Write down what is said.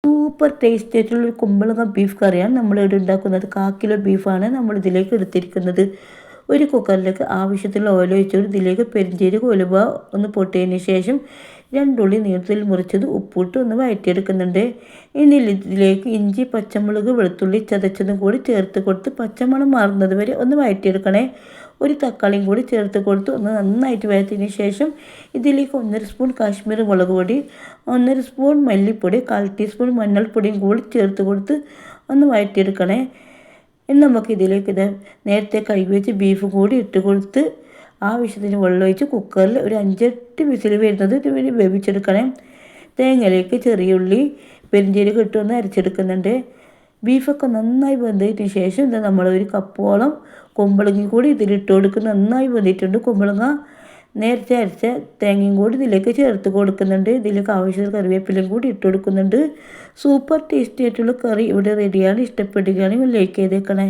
Super tasty ആയിട്ടുള്ളൊരു കുമ്പളങ്ങ beef കറിയാണ് നമ്മളിവിടെ ഉണ്ടാക്കുന്നത്. 1/4 കിലോ ബീഫാണ് നമ്മൾ ഇതിലേക്ക് എടുത്തിരിക്കുന്നത്. ഒരു കുക്കറിലേക്ക് ആവശ്യത്തിനുള്ള ഓയിൽ ഒഴിച്ചിട്ട് ഇതിലേക്ക് പെരിഞ്ചീരകം ഉലുവ ഒന്ന് പൊട്ടിയതിന് ശേഷം 2 ഉള്ളി നീളത്തിൽ മുറിച്ചത് ഉപ്പിട്ട് ഒന്ന് വഴറ്റിയെടുക്കുന്നുണ്ട്. ഇനി ഇതിലേക്ക് ഇഞ്ചി, പച്ചമുളക്, വെളുത്തുള്ളി ചതച്ചതും കൂടി ചേർത്ത് കൊടുത്ത് പച്ചമണം മാറുന്നത് വരെ ഒന്ന് വഴറ്റിയെടുക്കണേ. ഒരു തക്കാളിയും കൂടി ചേർത്ത് കൊടുത്ത് ഒന്ന് നന്നായിട്ട് വഴറ്റിയതിന് ശേഷം ഇതിലേക്ക് 1/2 സ്പൂൺ കാശ്മീരി മുളക് പൊടി, 1/2 സ്പൂൺ മല്ലിപ്പൊടി, 1/4 ടീസ്പൂൺ മഞ്ഞൾപ്പൊടിയും കൂടി ചേർത്ത് കൊടുത്ത് ഒന്ന് വഴറ്റിയെടുക്കണേ. ഇനി നമുക്ക് ഇതിലേക്ക് നേരത്തെ കഴുകി വെച്ച് ബീഫ് കൂടി ഇട്ട് കൊടുത്ത് ആവശ്യത്തിന് വെള്ളമൊഴിച്ച് കുക്കറിൽ ഒരു 5-8 വിസിൽ വരുന്നത് ഇതുവരെ വേവിച്ചെടുക്കണേ. തേങ്ങയിലേക്ക് ചെറിയുള്ളി പെരിഞ്ചീരകം ഇട്ടൊന്ന് അരച്ചെടുക്കുന്നുണ്ട്. ബീഫൊക്കെ നന്നായി വെന്തതിന് ശേഷം നമ്മൾ ഒരു കപ്പോളം കുമ്പളങ്ങ കൂടി ഇതിലിട്ട് കൊടുക്കും. നന്നായി വെന്തിട്ടുണ്ട് കുമ്പളങ്ങ. നേരത്തെ അരച്ച തേങ്ങയും കൂടി ഇതിലേക്ക് ചേർത്ത് കൊടുക്കുന്നുണ്ട്. ഇതിലേക്ക് ആവശ്യത്തിന് കറിവേപ്പിലയും കൂടി ഇട്ട് കൊടുക്കുന്നുണ്ട്. സൂപ്പർ ടേസ്റ്റി ആയിട്ടുള്ള കറി ഇവിടെ റെഡിയാണ്. ഇഷ്ടപ്പെടുകയാണെങ്കിൽ ലൈക്ക് ചെയ്തേക്കണേ.